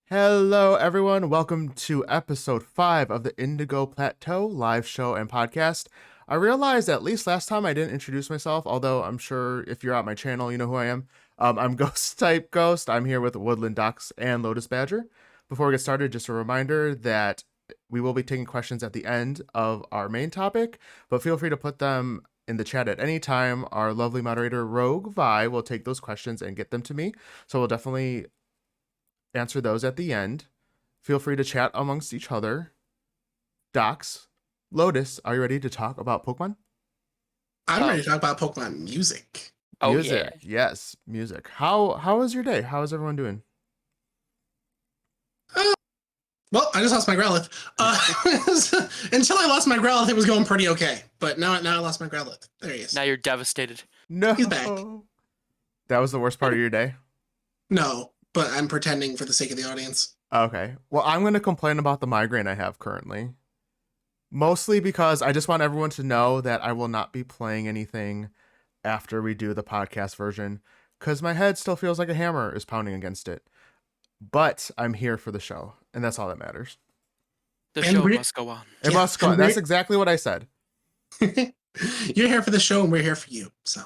Hello, everyone. Welcome to episode 5 of the Indigo Plateau live show and podcast. I realized at least last time I didn't introduce myself, although I'm sure if you're at my channel, you know who I am. I'm GhostTypeGhost. I'm here with Woodland Ducks and Lotus Badger. Before we get started, just a reminder that we will be taking questions at the end of our main topic, but feel free to put them in the chat at any time. Our lovely moderator, Rogue Vi, will take those questions and get them to me. So we'll definitely answer those at the end. Feel free to chat amongst each other. Docs, Lotus, are you ready to talk about Pokemon? I'm ready to talk about Pokemon music. Oh, music, yeah. Yes, music. How was your day? How is everyone doing? Well, I just lost my Growlithe. Until I lost my Growlithe, it was going pretty okay. But now I lost my Growlithe. There he is. Now you're devastated. No. He's back. That was the worst part of your day? No, but I'm pretending for the sake of the audience. Okay. Well, I'm going to complain about the migraine I have currently. Mostly because I just want everyone to know that I will not be playing anything after we do the podcast version, because my head still feels like a hammer is pounding against it. But I'm here for the show, and that's all that matters. The show must go on. It must go on. That's exactly what I said. You're here for the show, and we're here for you. So.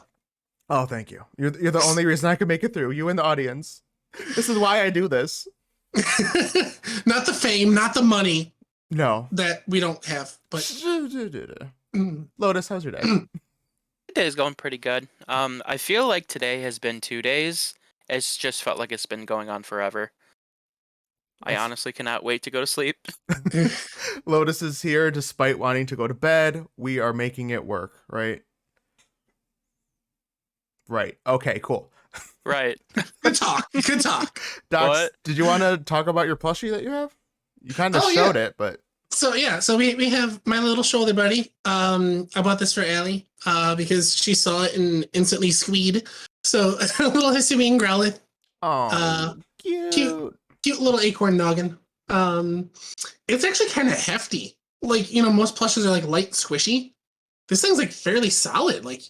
Oh, thank you. You're the only reason I can make it through. You and the audience. This is why I do this. Not the fame, not the money. No. That we don't have. But Lotus, how's your day? Today is going pretty good. I feel like today has been 2 days. It's just felt like it's been going on forever. I honestly cannot wait to go to sleep. Lotus is here despite wanting to go to bed. We are making it work, right? Right. Okay, cool. Right. Good talk. Good talk. Docs, did you want to talk about your plushie that you have? You kind of showed it, but... So we have my little shoulder buddy. I bought this for Allie because she saw it and instantly squeed. So a little Hisuian Growlithe. Oh, cute little acorn noggin. It's actually kind of hefty. Like, most plushes are like light squishy. This thing's like fairly solid. Like,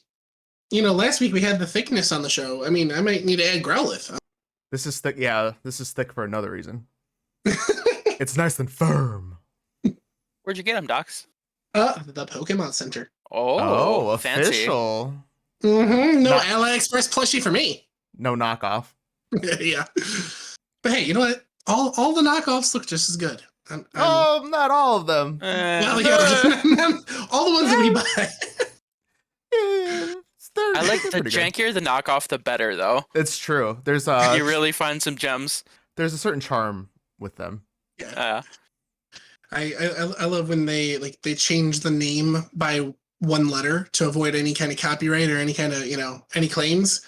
last week we had the thickness on the show. I mean, I might need to add Growlithe. This is thick. Yeah, this is thick for another reason. It's nice and firm. Where'd you get them, Docs? The Pokemon Center. Oh, official. Mm-hmm. No AliExpress plushie for me. No knockoff. Yeah. But hey, you know what? All the knockoffs look just as good. Not all of them. Well, yeah, all the ones that we buy. I like the jankier the knockoff, the better, though. It's true. There's you really find some gems. There's a certain charm with them. Yeah. I love when they change the name by one letter to avoid any kind of copyright or any kind of any claims.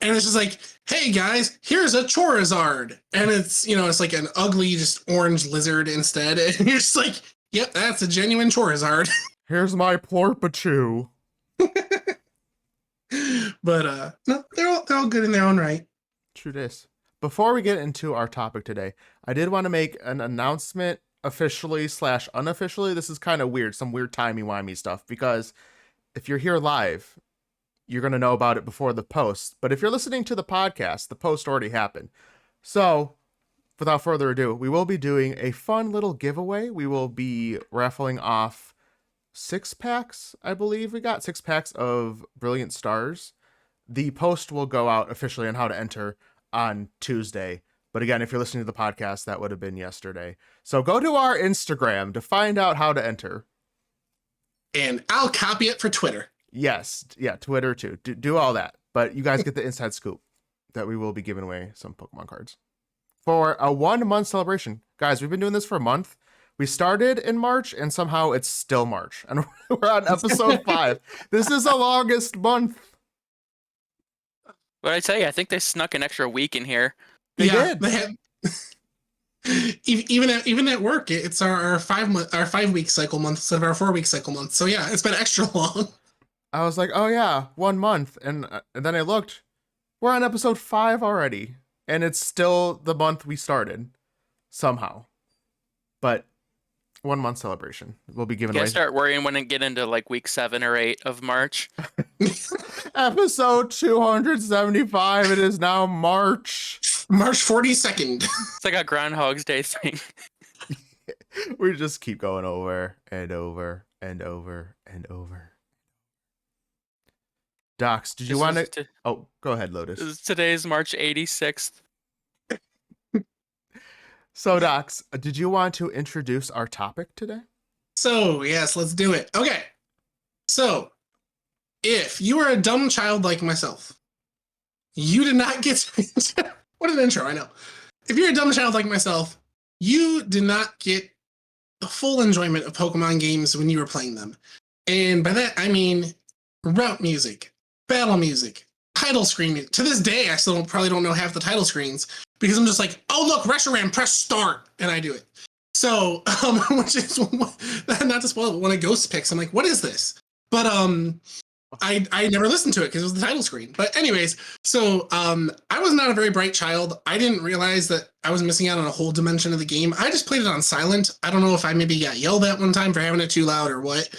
And it's just like, hey guys, here's a Charizard, and it's it's like an ugly just orange lizard instead, and you're just like, yep, that's a genuine Charizard. Here's my Plorpachew. But no, they're all good in their own right. True this. Before we get into our topic today, I did want to make an announcement officially / unofficially. This is kind of weird, some weird timey-wimey stuff, because if you're here live, you're going to know about it before the post. But if you're listening to the podcast, the post already happened. So without further ado, we will be doing a fun little giveaway. We will be raffling off 6 packs, I believe we got 6 packs of Brilliant Stars. The post will go out officially on how to enter on Tuesday. But again, if you're listening to the podcast, that would have been yesterday. So go to our Instagram to find out how to enter. And I'll copy it for Twitter. Yes. Yeah, Twitter too. Do all that. But you guys get the inside scoop that we will be giving away some Pokemon cards for a 1-month celebration. Guys, we've been doing this for a month. We started in March and somehow it's still March. And we're on episode 5. This is the longest month. But I tell you, I think they snuck an extra week in here. They did. They had, even at work, it's our 5 week cycle month instead of our 4 week cycle month. So yeah, it's been extra long. I was like, oh yeah, 1 month, and then I looked. We're on episode 5 already, and it's still the month we started somehow. But 1 month celebration. We'll be giving You away. guys start worrying when it get into like week 7 or 8 of March. Episode 275. It is now March. March 42nd. It's like a Groundhog's Day thing. We just keep going over and over and over and over. Docs, did you want to? Oh, go ahead, Lotus. Today's March 86th. So, Docs, did you want to introduce our topic today? So yes, let's do it. Okay. So if you are a dumb child like myself, you did not get to, what an intro, I know. If you're a dumb child like myself, you did not get the full enjoyment of Pokemon games when you were playing them. And by that, I mean route music, battle music, title screen music. To this day, I still probably don't know half the title screens because I'm just like, oh, look, Reshiram, press start. And I do it. So, which is not to spoil it, but when a ghost picks, I'm like, what is this? But I never listened to it because it was the title screen. But anyways, so I was not a very bright child. I didn't realize that I was missing out on a whole dimension of the game. I just played it on silent. I don't know if I maybe got yelled at one time for having it too loud or what.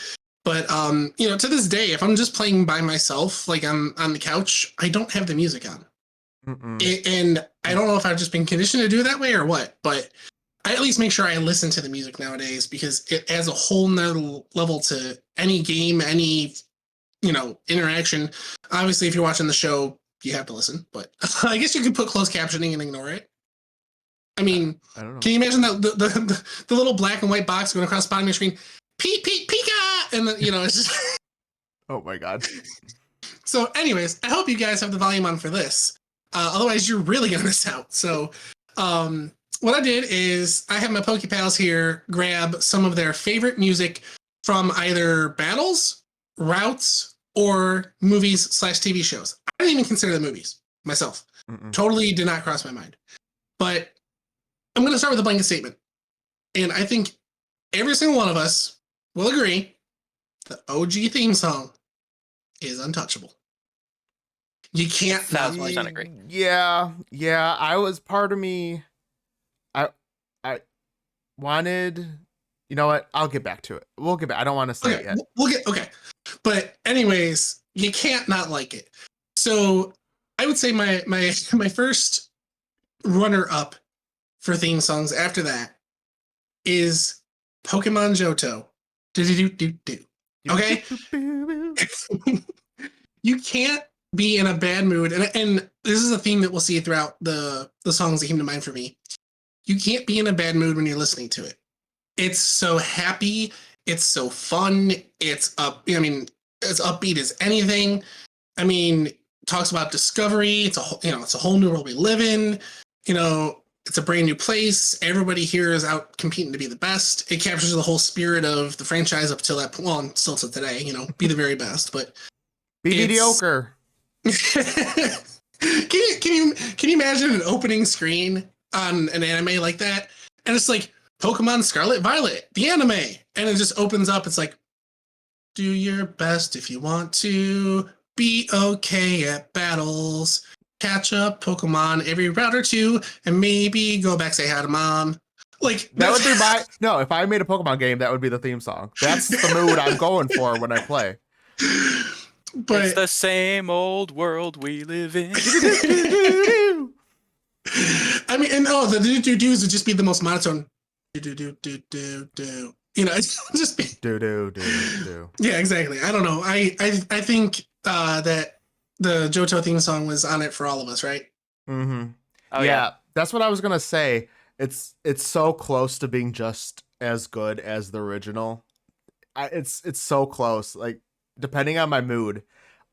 But to this day, if I'm just playing by myself, like I'm on the couch, I don't have the music on. And I don't know if I've just been conditioned to do it that way or what, but I at least make sure I listen to the music nowadays because it adds a whole nother level to any game, any interaction. Obviously, if you're watching the show, you have to listen, but I guess you could put closed captioning and ignore it. I mean, I don't know. Can you imagine that the little black and white box going across the bottom of your screen? Pika! And then, it's just... Oh my god. So anyways, I hope you guys have the volume on for this. Otherwise, you're really going to miss out. So what I did is I have my PokePals here grab some of their favorite music from either battles, routes, or movies/TV shows. I didn't even consider the movies myself. Totally did not cross my mind. But I'm going to start with a blanket statement. And I think every single one of us will agree the OG theme song is untouchable. You can't 1,000% agree. Yeah. I was part of me. I wanted. You know what? I'll get back to it. We'll get back. I don't want to say it yet. Okay. But anyways, you can't not like it. So I would say my first runner up for theme songs after that is Pokemon Johto. Do. Okay. You can't be in a bad mood, and this is a theme that we'll see throughout the songs that came to mind for me. You can't be in a bad mood when you're listening to it. It's so happy. It's so fun. It's as upbeat as anything. I mean, talks about discovery. It's a whole new world we live in. It's a brand new place. Everybody here is out competing to be the best. It captures the whole spirit of the franchise up till that point. Well, still to today, be the very best, but be mediocre. Can you imagine an opening screen on an anime like that? And it's like Pokemon Scarlet Violet, the anime. And it just opens up. It's like, do your best if you want to. Be okay at battles. Catch up Pokemon every route or two. And maybe go back, say hi to mom. Like that would be no, if I made a Pokemon game, that would be the theme song. That's the mood I'm going for when I play. But it's the same old world we live in. I mean, and the do-do-do's would just be the most monotone. Do. It's just be do. Yeah, exactly. I don't know. I think that the Johto theme song was on it for all of us, right? Mm-hmm. Oh, yeah, that's what I was gonna say. It's so close to being just as good as the original. It's so close. Like, depending on my mood,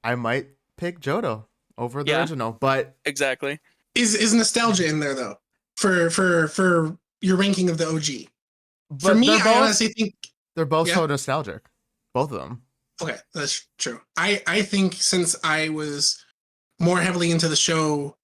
I might pick Johto over the original. But exactly. Is nostalgia in there though for your ranking of the OG? But for me, I honestly think they're both so nostalgic. Both of them. Okay, that's true. I think since I was more heavily into the show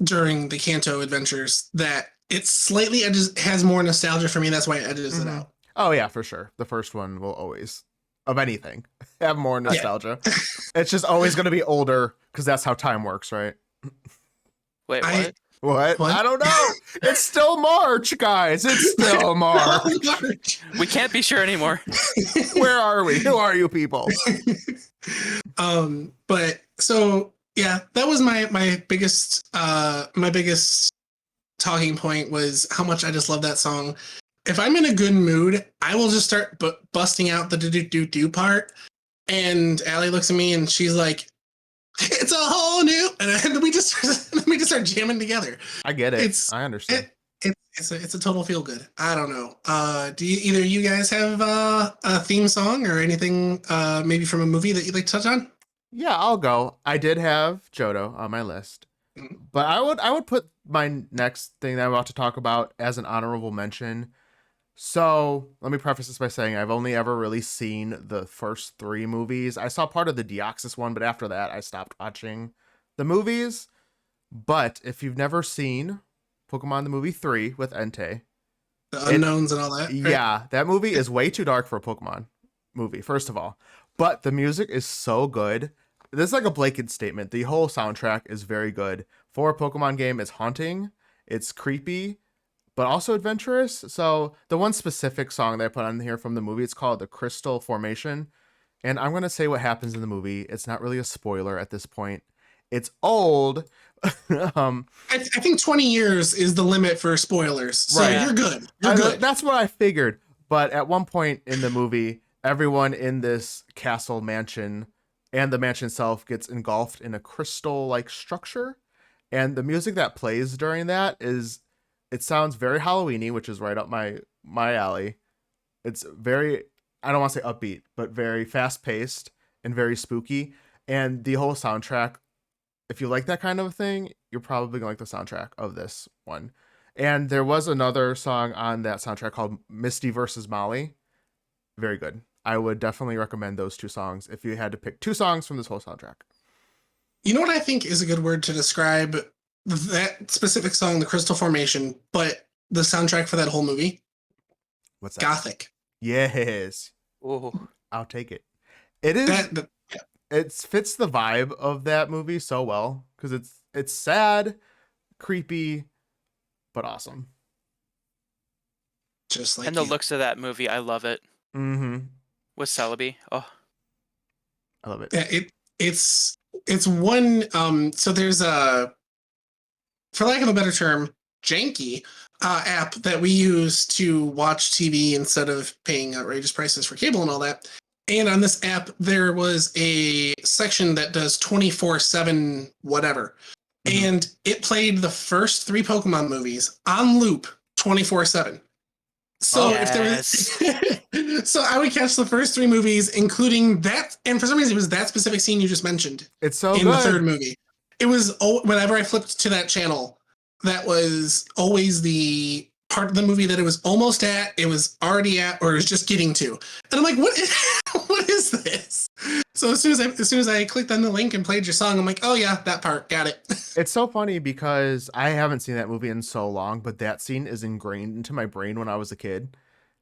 during the Kanto adventures that it slightly has more nostalgia for me. That's why it edges it out. Oh yeah, for sure. The first one will always, of anything, have more nostalgia. Yeah. It's just always going to be older because that's how time works, right? Wait, what? What? What? I don't know. It's still March, guys. It's still March. We can't be sure anymore. Where are we? Who are you people? But so yeah, that was my biggest talking point was how much I just love that song. If I'm in a good mood, I will just start busting out the do part. And Allie looks at me and she's like, "It's a whole new," and we just start jamming together. I get it. It's I understand. It's a total feel good. I don't know. Do either you guys have a theme song or anything maybe from a movie that you'd like to touch on? Yeah, I'll go. I did have Johto on my list, but I would put my next thing that I'm about to talk about as an honorable mention. So let me preface this by saying I've only ever really seen the first 3 movies. I saw part of the Deoxys one, but after that I stopped watching the movies. But if you've never seen Pokemon the movie 3 with Entei, The unknowns and all that. Right? yeah, that movie is way too dark for a Pokemon movie, first of all. But the music is so good. This is like a blanket statement. The whole soundtrack is very good. For a Pokemon game, it's haunting, it's creepy, but also adventurous. So the one specific song that I put on here from the movie, it's called The Crystal Formation. And I'm going to say what happens in the movie. It's not really a spoiler at this point. It's old. I think 20 years is the limit for spoilers. So Right. you're good. You're good. That's what I figured. But at one point in the movie, everyone in this castle mansion and the mansion itself gets engulfed in a crystal-like structure. And the music that plays during that it sounds very Halloween-y, which is right up my alley. It's very, I don't want to say upbeat, but very fast-paced and very spooky. And the whole soundtrack, if you like that kind of thing, you're probably going to like the soundtrack of this one. And there was another song on that soundtrack called Misty versus Molly. Very good. I would definitely recommend those 2 songs if you had to pick 2 songs from this whole soundtrack. You know what I think is a good word to describe that specific song, The Crystal Formation, but the soundtrack for that whole movie? What's that? Gothic. Yes. Oh, I'll take it. It is. Yeah. It fits the vibe of that movie so well because it's sad, creepy, but awesome. Just like and the you. looks of that movie, I love it. Mm-hmm. With Celebi. Oh, I love it. Yeah, it's one so there's a, for lack of a better term, janky app that we use to watch TV instead of paying outrageous prices for cable and all that. And on this app, there was a section that does 24/7 whatever. Mhm. And it played the first 3 Pokemon movies on loop 24/7. So if there was, so I would catch the first 3 movies, including that, and for some reason it was that specific scene you just mentioned It's so in good. the 3rd movie. It was whenever I flipped to that channel, that was always the part of the movie that it was almost at, it was already at, or it was just getting to. And I'm like, what is this? So as soon as I clicked on the link and played your song, I'm like, oh yeah, that part, got it. It's so funny because I haven't seen that movie in so long, but that scene is ingrained into my brain when I was a kid.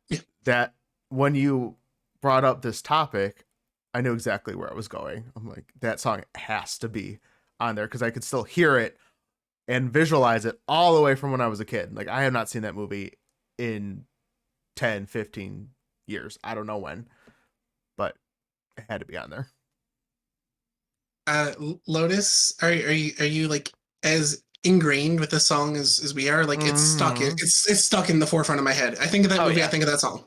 Yeah. That when you brought up this topic, I knew exactly where I was going. I'm like, that song has to be on there because I could still hear it and visualize it all the way from when I was a kid. Like, I have not seen that movie in 10, 15 years. I don't know when, but it had to be on there. Lotus, are you like as ingrained with the song as we are? Like it's stuck. It's stuck in the forefront of my head. I think of that movie. yeah. I think of that song.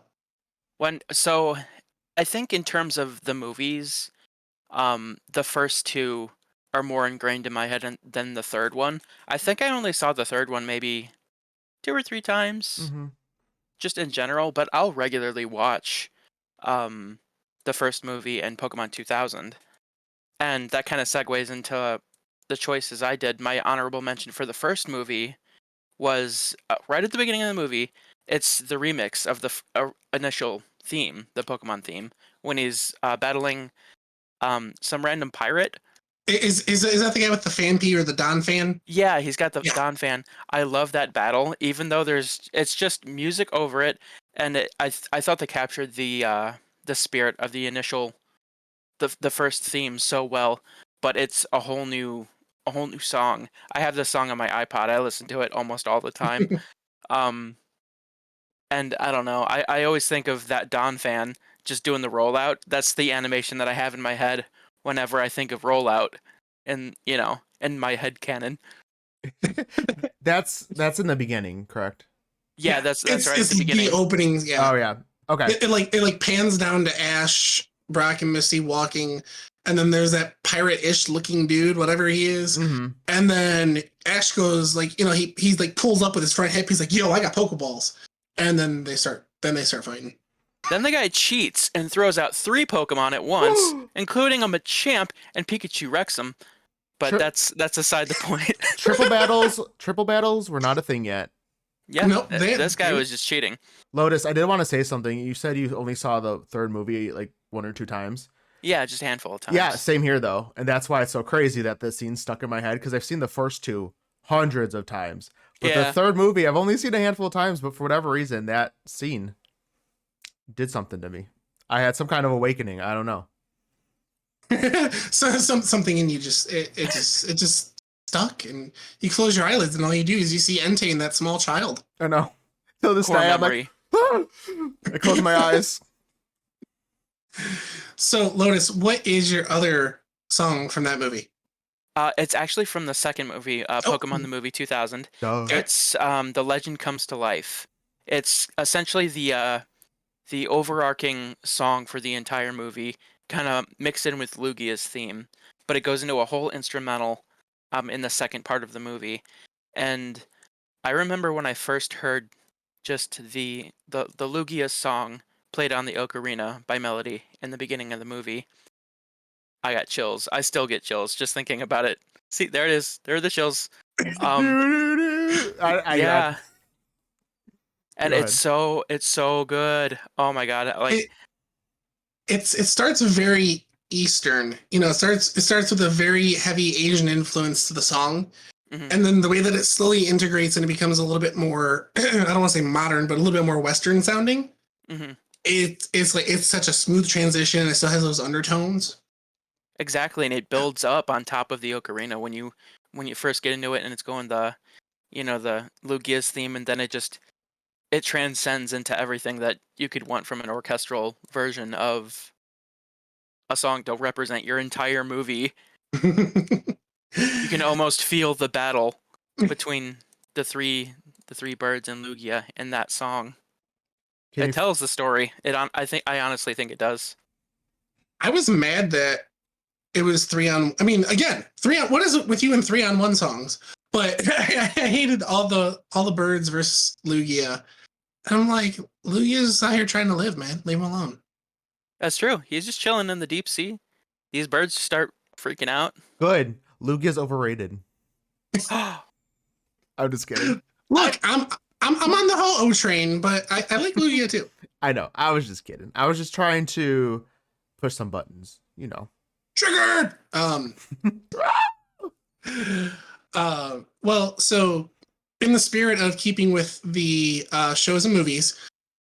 So I think in terms of the movies, the first 2 are more ingrained in my head than the 3rd one. I think I only saw the 3rd one maybe 2 or 3 times, just in general. But I'll regularly watch the first movie and Pokemon 2000, and that kind of segues into the choices I did. My honorable mention for the first movie was right at the beginning of the movie. It's the remix of the initial theme, the Pokemon theme, when he's battling some random pirate Is that the guy with the fan P or the Don fan? Yeah, he's got the Yeah. Don fan. I love that battle, even though it's just music over it, and I thought they captured the spirit of the initial the first theme so well, but it's a whole new song. I have this song on my iPod. I listen to it almost all the time. Um, and I don't know. I always think of that Don fan just doing the rollout. That's the animation that I have in my head whenever I think of rollout, and in my head canon. That's in the beginning, correct? Yeah, Yeah, that's right at it's the the beginning. openings. Yeah, Oh yeah. Okay. it pans down to Ash, Brock, and Misty walking, and then there's that pirate-ish looking dude, whatever he is, Mm-hmm. and then Ash goes like, he's like pulls up with his front hip. He's like, "Yo, I got Pokeballs," and then they start fighting. Then the guy cheats and throws out 3 Pokemon at once, including a Machamp, and Pikachu wrecks him. But Tri- that's aside the point. triple battles were not a thing yet. Yeah, Nope, this guy was just cheating. Lotus, I did want to say something. You said you only saw the third movie like 1 or 2 times. Yeah, just a handful of times. Yeah, same here though, and that's why it's so crazy that this scene stuck in my head because I've seen the first two hundreds of times, but the Yeah. third movie I've only seen a handful of times. But for whatever reason, that scene did something to me. I had some kind of awakening. I don't know. So something in you just it just stuck, and you close your eyelids, and all you do is you see Entei and that small child. I know. Till this Core day, I'm memory. like, I close my eyes. So Lotus, what is your other song from that movie? It's actually from the second movie, Pokemon the Movie 2000. Duh. It's The Legend Comes to Life. It's essentially the overarching song for the entire movie, kind of mixed in with Lugia's theme, but it goes into a whole instrumental in the second part of the movie. And I remember when I first heard just the Lugia song played on the ocarina by Melody in the beginning of the movie. I got chills. I still get chills just thinking about it. See, there it is. There are the chills. Yeah. And Go it's so good. Oh my god! Like It starts very Eastern. It starts with a very heavy Asian influence to the song, mhm. and then the way that it slowly integrates and it becomes a little bit more I don't want to say modern, but a little bit more Western sounding. Mhm. It's such a smooth transition, and it still has those undertones. Exactly, and it builds up on top of the ocarina when you first get into it, and it's going the Lugia's theme, and then it transcends into everything that you could want from an orchestral version of a song to represent your entire movie. You can almost feel the battle between the three birds and Lugia in that song. It tells the story. I honestly think it does. I was mad that it was 3 on. I mean, again, 3 on. What is it with you in 3-on-1 songs? But I hated all the birds versus Lugia. And I'm like, Lugia's out here trying to live, man. Leave him alone. That's true. He's just chilling in the deep sea. These birds start freaking out. Good. Lugia's overrated. I'm just kidding. Look, I'm on the whole O train, but I like Lugia too. I know. I was just kidding. I was just trying to push some buttons. Triggered. Well, so in the spirit of keeping with the shows and movies,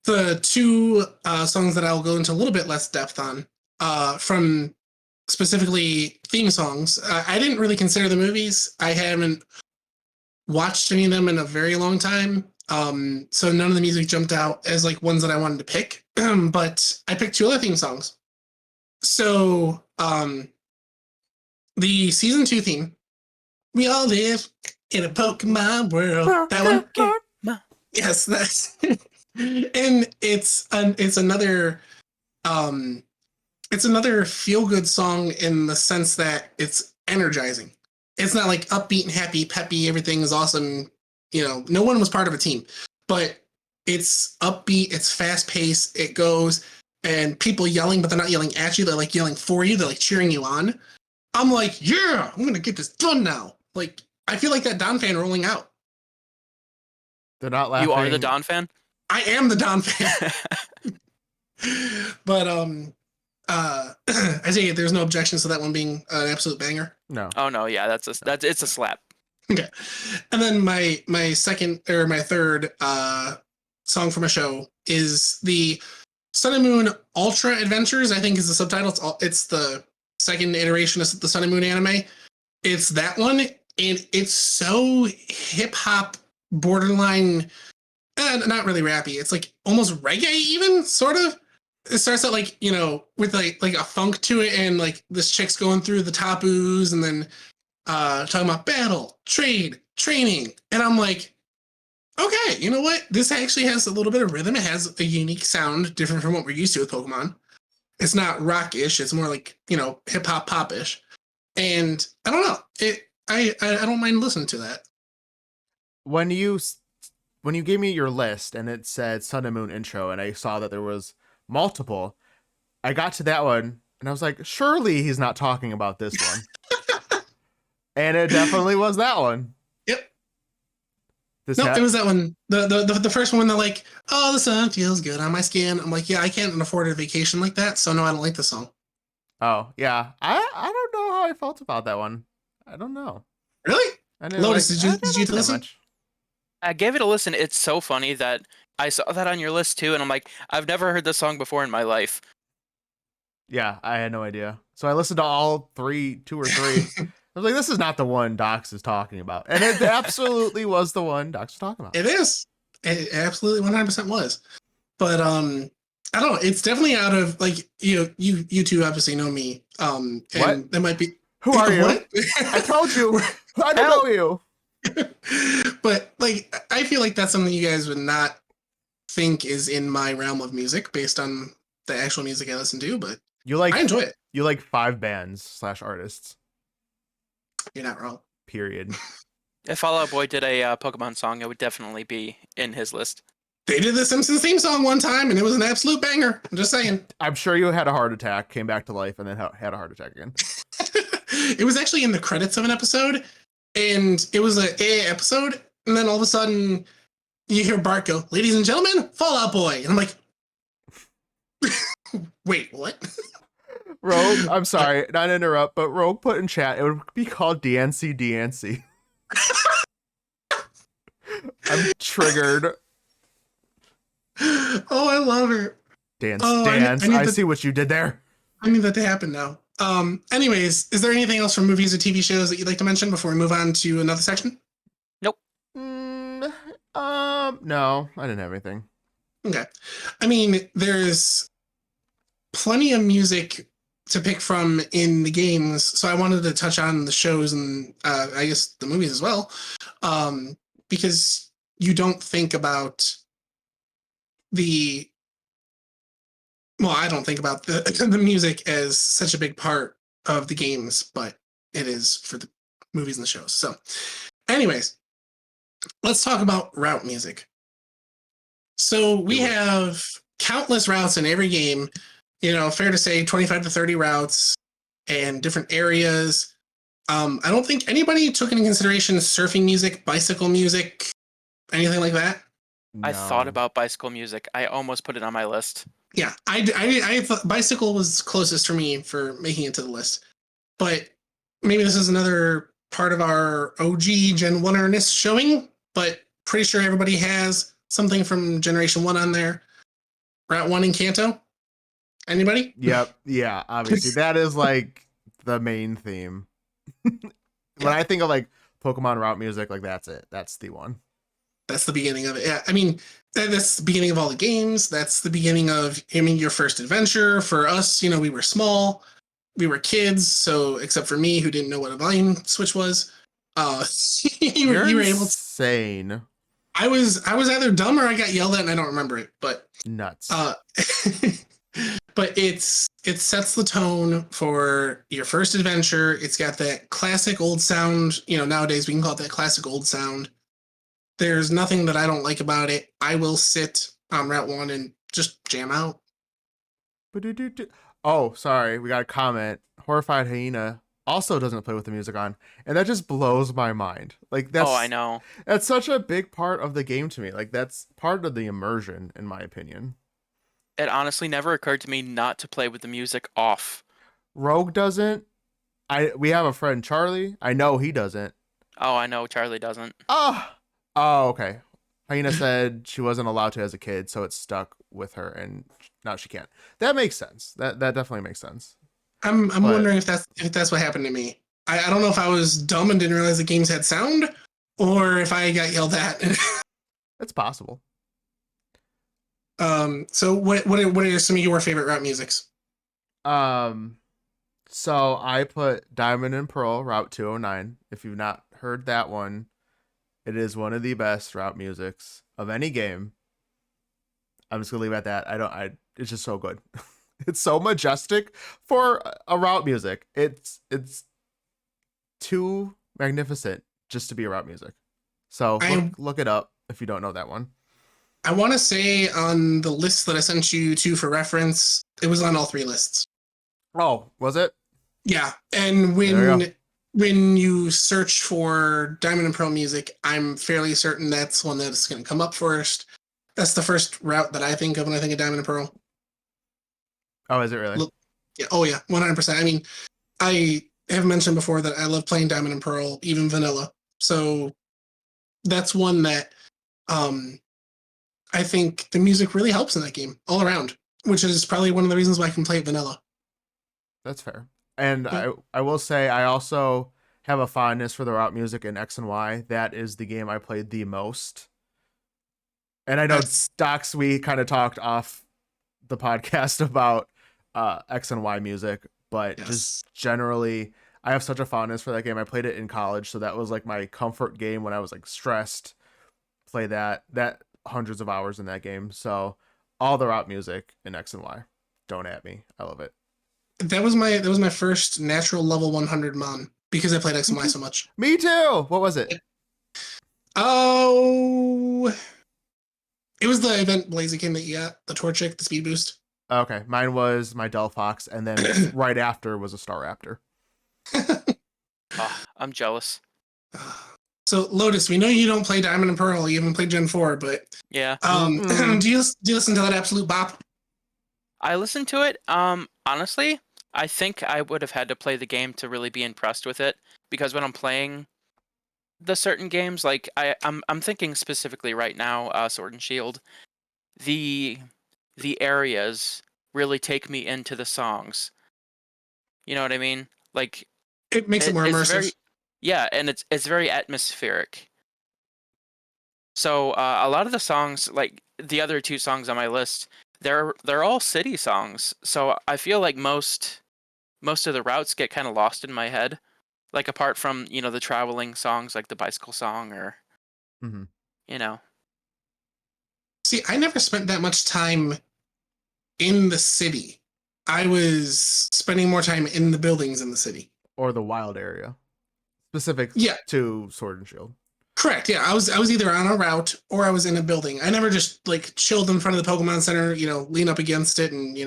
the two songs that I'll go into a little bit less depth on, from specifically theme songs. I didn't really consider the movies. I haven't watched any of them in a very long time. So none of the music jumped out as like ones that I wanted to pick. But I picked 2 other theme songs. So the season 2 theme, "We All Live in a Pokemon World." That one. Yes, that's and it's another feel good song in the sense that it's energizing. It's not like upbeat and happy, peppy, everything is awesome. No one was part of a team, but it's upbeat, it's fast paced, it goes, and people yelling, but they're not yelling at you, they're like yelling for you, they're like cheering you on. I'm like, yeah, I'm gonna get this done now. Like, I feel like that Don fan rolling out. They're not laughing. You are the Don fan? I am the Don fan. But I take it there's no objections to that one being an absolute banger. No. Oh no, yeah, it's a slap. Okay. And then my second or my third song from a show is the Sun and Moon Ultra Adventures, I think is the subtitle. It's the second iteration of the Sun and Moon anime. It's that one, and it's so hip hop, borderline, not really rappy. It's like almost reggae, even sort of. It starts out like, you know, with like a funk to it, and like this chick's going through the tabus, and then talking about battle, trade, training, and I'm like, okay, you know what? This actually has a little bit of rhythm. It has a unique sound, different from what we're used to with Pokemon. It's not rock-ish. It's more like, you know, hip-hop pop-ish. And I don't know. I don't mind listening to that. When you gave me your list and it said Sun and Moon intro, and I saw that there was multiple, I got to that one and I was like, surely he's not talking about this one. And it definitely was that one. Yep. It was that one. The first one that like, oh, the sun feels good on my skin. I'm like, yeah, I can't afford a vacation like that, so no, I don't like the song. Oh, yeah. I don't know how I felt about that one. I don't know. Really? Lotus, like, did you listen? Much. I gave it a listen. It's so funny that I saw that on your list too, and I'm like, I've never heard this song before in my life. Yeah, I had no idea. So I listened to all two or three. I was like, this is not the one Docs is talking about. And it absolutely was the one Docs was talking about. It is. It absolutely 100% was. But I don't know. It's definitely out of like, you two obviously know me. And what? That might be. Who are you? What? I told you. I don't know you. But like, I feel like that's something you guys would not think is in my realm of music based on the actual music I listen to. But I enjoy it. You like 5 bands / artists. You're not wrong. Period. If Fall Out Boy did a Pokemon song, it would definitely be in his list. They did the Simpsons theme song one time, and it was an absolute banger. I'm just saying. I'm sure you had a heart attack, came back to life, and then had a heart attack again. It was actually in the credits of an episode, and it was an AA episode, and then all of a sudden, you hear Bart go, "Ladies and gentlemen, Fall Out Boy," and I'm like, wait, what? Rogue, I'm sorry, not to interrupt, but Rogue put in chat, it would be called DNC. I'm triggered. Oh, I love it. Dance. I see what you did there. I need that to happen now. Anyways, is there anything else from movies or TV shows that you'd like to mention before we move on to another section? Nope. No, I didn't have anything. Okay. I mean, there's plenty of music to pick from in the games, so I wanted to touch on the shows and I guess the movies as well, because you don't think about I don't think about the music as such a big part of the games, but it is for the movies and the shows. So anyways, let's talk about route music. So we have countless routes in every game, you know, fair to say 25 to 30 routes and different areas. I don't think anybody took into consideration surfing music, bicycle music, anything like that. No. I thought about bicycle music. I almost put it on my list. Yeah, I thought bicycle was closest for me for making it to the list. But maybe this is another part of our OG Gen 1-erness showing, but pretty sure everybody has something from Generation 1 on there. Route 1 in Kanto? Anybody? Yep. Yeah, obviously. That is like the main theme. When I think of like Pokemon route music, like that's it. That's the one. That's the beginning of it. Yeah, I mean, that's the beginning of all the games. That's the beginning of, your first adventure. For us, we were small. We were kids, so except for me, who didn't know what a volume switch was, you were able to. Insane. I was either dumb or I got yelled at, and I don't remember it. But nuts. But it sets the tone for your first adventure. It's got that classic old sound. Nowadays we can call it that classic old sound. There's nothing that I don't like about it. I will sit on Route 1 and just jam out. Oh, sorry. We got a comment. Horrified Hyena also doesn't play with the music on. And that just blows my mind. Like that's. Oh, I know. That's such a big part of the game to me. Like that's part of the immersion, in my opinion. it honestly never occurred to me not to play with the music off. Rogue doesn't. We have a friend Charlie. I know he doesn't. Oh, I know Charlie doesn't. Oh, okay. Hyena said she wasn't allowed to as a kid, so it stuck with her, and now she can't. That makes sense. That definitely makes sense. I'm But- wondering if that's what happened to me. I don't know if I was dumb and didn't realize the games had sound, or if I got yelled at. It's possible. So what are some of your favorite rap musics? So I put Diamond and Pearl Route 209. If you've not heard that one, it is one of the best route musics of any game. I'm just gonna leave it at that. It's just so good. It's so majestic for a route music. It's too magnificent just to be a route music. So look it up if you don't know that one. I want to say on the list that I sent you to for reference, it was on all 3 lists. Oh, was it? Yeah, and when you search for Diamond and Pearl music, I'm fairly certain that's one that's going to come up first. That's the first route that I think of when I think of Diamond and Pearl. Oh, is it really? Yeah. Oh, yeah. 100%. I mean, I have mentioned before that I love playing Diamond and Pearl, even vanilla. So that's one that I think the music really helps in that game all around, which is probably one of the reasons why I can play it vanilla. That's fair. And Yeah. I will say I also have a fondness for the route music in X and Y. That is the game I played the most. And I know Docs, we kind of talked off the podcast about X and Y music, but just generally I have such a fondness for that game. I played it in college, so that was like my comfort game when I was like stressed. Play that hundreds of hours in that game. So all the route music in X and Y. Don't at me. I love it. That was my first natural level 100 mon because I played X and Y so much. Me too. What was it? Oh, it was the event Blaziken that you got, the Torchic, the speed boost. Okay, mine was my Delphox, and then right after was a Staraptor. Oh, I'm jealous. So Lotus, we know you don't play Diamond and Pearl. You haven't played Gen 4, but Yeah. do you listen to that absolute bop? I listened to it. Honestly, I think I would have had to play the game to really be impressed with it, because when I'm playing the certain games, like I'm thinking specifically right now, Sword and Shield, the areas really take me into the songs. You know what I mean? Like It makes it more immersive. And it's very atmospheric. So a lot of the songs, like the other 2 songs on my list, they're all city songs. So I feel like most of the routes get kind of lost in my head. Like apart from, the traveling songs like the bicycle song or See, I never spent that much time in the city. I was spending more time in the buildings in the city. Or the wild area. Specific to Sword and Shield. Correct. Yeah, I was either on a route or I was in a building. I never just like chilled in front of the Pokemon Center, lean up against it and,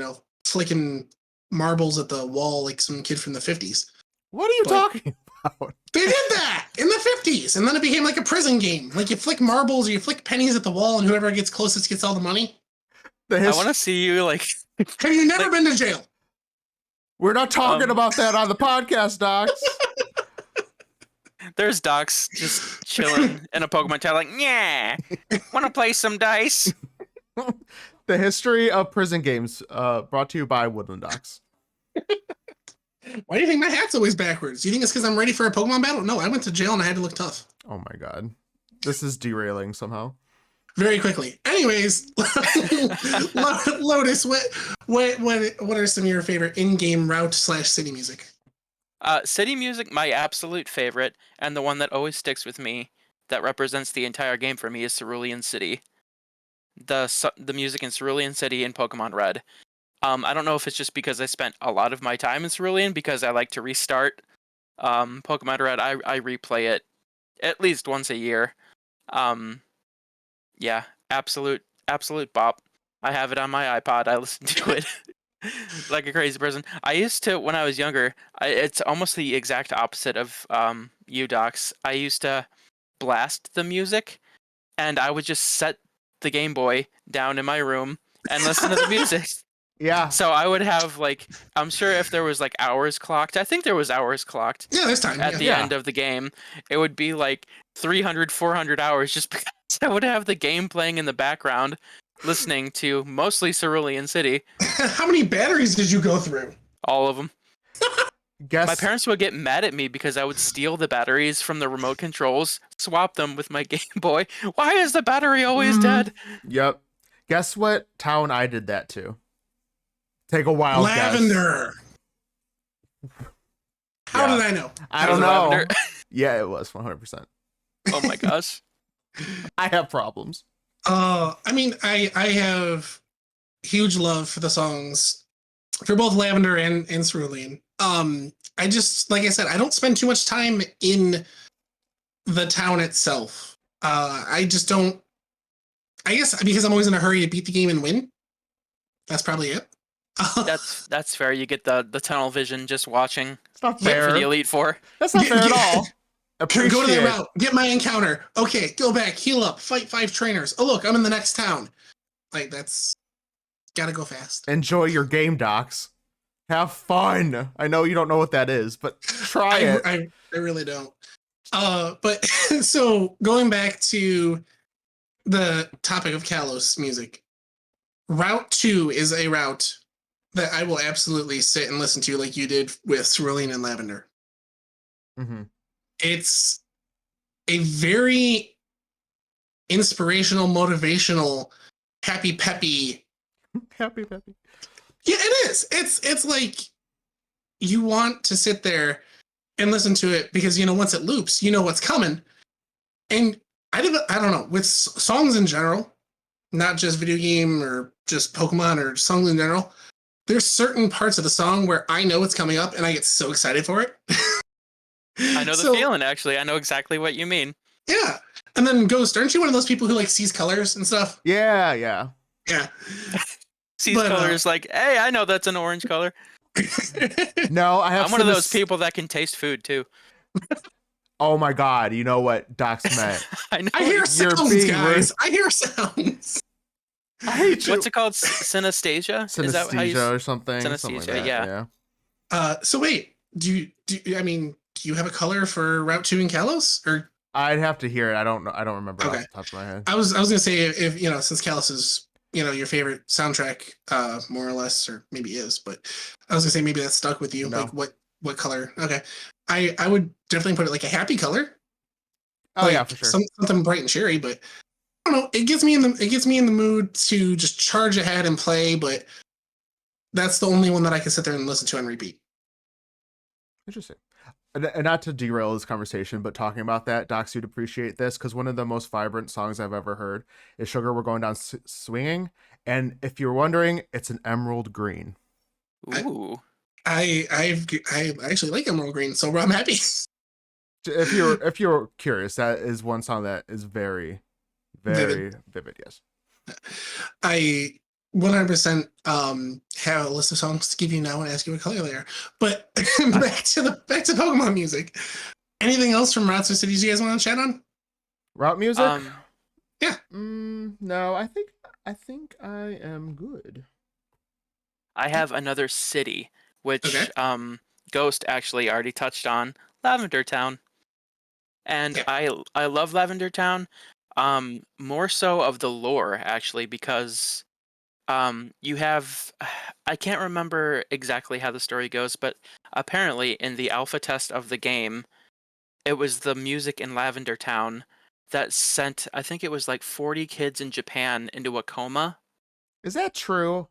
flicking marbles at the wall like some kid from the 50s. What are you talking about? They did that in the 50s, and then it became like a prison game. Like you flick marbles or you flick pennies at the wall, and whoever gets closest gets all the money. I want to see you like. Have you never been to jail? We're not talking about that on the podcast, Docs. There's Docs just chilling in a Pokemon tower, like, yeah, want to play some dice? The history of prison games, brought to you by Woodland Docs. Why do you think my hat's always backwards? Do you think it's because I'm ready for a Pokemon battle? No, I went to jail and I had to look tough. Oh my god. This is derailing somehow. Very quickly. Anyways, Lotus, what are some of your favorite in-game route / city music? City music, my absolute favorite, and the one that always sticks with me, that represents the entire game for me, is Cerulean City. The music in Cerulean City in Pokemon Red. I don't know if it's just because I spent a lot of my time in Cerulean, because I like to restart Pokemon Red. I replay it at least once a year. Yeah, absolute bop. I have it on my iPod. I listen to it like a crazy person. I used to, when I was younger, it's almost the exact opposite of you, Docs. I used to blast the music, and I would just set the Game Boy down in my room and listen to the music. Yeah. So I would have like, I'm sure if there was like hours clocked, I think there was hours clocked Yeah, there's time. at Yeah. the Yeah. end of the game, it would be like 300, 400 hours just because I would have the game playing in the background, listening to mostly Cerulean City, How many batteries did you go through? all of them. My Guess parents would get mad at me because I would steal the batteries from the remote controls, swap them with my Game Boy. Why is the battery always dead? Yep. Guess what town I did that to? Take a wild guess. Lavender. How Yeah. did I know? I Was don't it know. Lavender? Yeah, it was 100%. Oh my gosh. I have problems. I mean, I have huge love for the songs for both Lavender and Cerulean. I just, like I said, I don't spend too much time in the town itself. I just don't. I guess because I'm always in a hurry to beat the game and win. That's probably it. That's fair. You get the tunnel vision just watching It's not Yeah, fair. for the Elite Four. That's not fair at all. Go to Appreciate that route. Get my encounter. Okay, go back, heal up, fight 5 trainers. Oh look, I'm in the next town. Like that's gotta go fast. Enjoy your game docs. Have fun. I know you don't know what that is, but try it. I really don't. But so going back to the topic of Kalos music, Route 2 is a route that I will absolutely sit and listen to like you did with Cerulean and Lavender. Mhm. It's a very inspirational, motivational, happy peppy. Happy, happy. Yeah, it is. It's like you want to sit there and listen to it because once it loops, you know what's coming. And I don't know, with songs in general, not just video game or just Pokemon or songs in general, there's certain parts of the song where I know it's coming up and I get so excited for it. I know the feeling, actually. I know exactly what you mean. Yeah. And then Ghost, aren't you one of those people who like sees colors and stuff? Yeah, yeah. Yeah. Sees But, colors like, hey, I know that's an orange color. No, I have I'm one of those synes- people that can taste food too. Oh my god, you know what Docs meant. I know. I hear You're sounds, being guys. rude. I hear sounds. I hate you. What's it called? Synesthesia? Is that how you? Synesthesia or something. Something like Synesthesia, that, yeah. So wait, do you have a color for Route 2 in Kalos? Or I'd have to hear it. I don't know. I don't remember off Okay. the top of my head. I was gonna say if since Kalos is your favorite soundtrack, more or less, or maybe is, but I was gonna say maybe that stuck with you. No. Like what color? Okay, I would definitely put it like a happy color. Oh Like, yeah, for sure. something bright and cheery, but I don't know. It gets me in the mood to just charge ahead and play. But that's the only one that I can sit there and listen to and repeat. Interesting. And not to derail this conversation, but talking about that, Docs, you'd appreciate this because one of the most vibrant songs I've ever heard is "Sugar We're Going Down Swinging," and if you're wondering, it's an emerald green. Ooh. I actually like Emerald Green, so I'm happy. If you're curious, that is one song that is very, very vivid. Yes. I 100% have a list of songs to give you now and ask you what color they are. But back to Pokemon music. Anything else from Routes or Cities you guys want to chat on? Route music? Yeah. No, I think I am good. I have another city, which Okay. Ghost actually already touched on, Lavender Town. And Yeah. I love Lavender Town, more so of the lore actually, because you have, I can't remember exactly how the story goes, but apparently in the alpha test of the game, it was the music in Lavender Town that sent, I think it was like 40 kids in Japan into a coma. Is that true?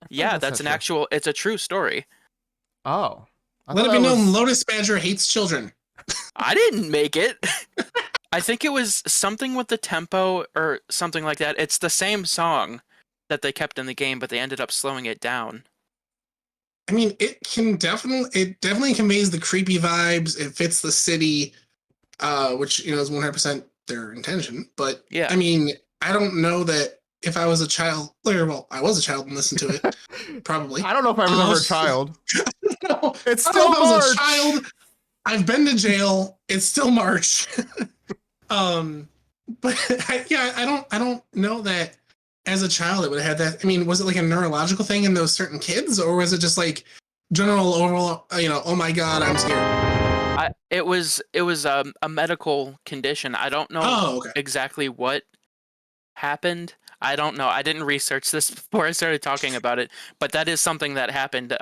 I feel Yeah, like that's an not true. actual, it's a true story. Oh. I Let thought it be that known, was- Lotus Badger hates children. I didn't make it. I think it was something with the tempo or something like that. It's the same song that they kept in the game, but they ended up slowing it down. I mean, it definitely conveys the creepy vibes. It fits the city, which is 100% their intention. But Yeah. I mean, I don't know that if I was a child, well, I was a child and listened to it, probably. I don't know if I was ever a child. No, It's I still don't know if I was March. a child. I've been to jail. It's still March. But I don't know that as a child it would have had that. I mean, was it like a neurological thing in those certain kids, or was it just like general overall, oh my God, I'm scared? It was a medical condition. I don't know Oh, okay. exactly what happened. I don't know. I didn't research this before I started talking about it, but that is something that happened.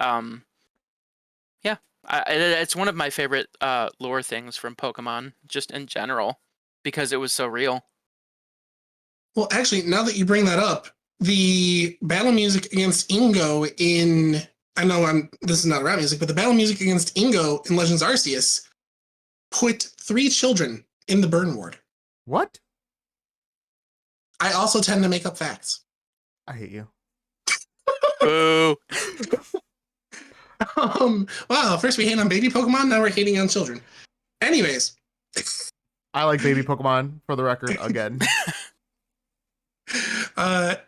Yeah, it's one of my favorite lore things from Pokemon, just in general, because it was so real. Well, actually, now that you bring that up, the battle music against Ingo in I know this is not rap music, but the battle music against Ingo in Legends Arceus put 3 children in the burn ward. What? I also tend to make up facts. I hate you. Boo! Wow, first we hate on baby Pokemon, now we're hating on children. Anyways. I like baby Pokemon, for the record, again.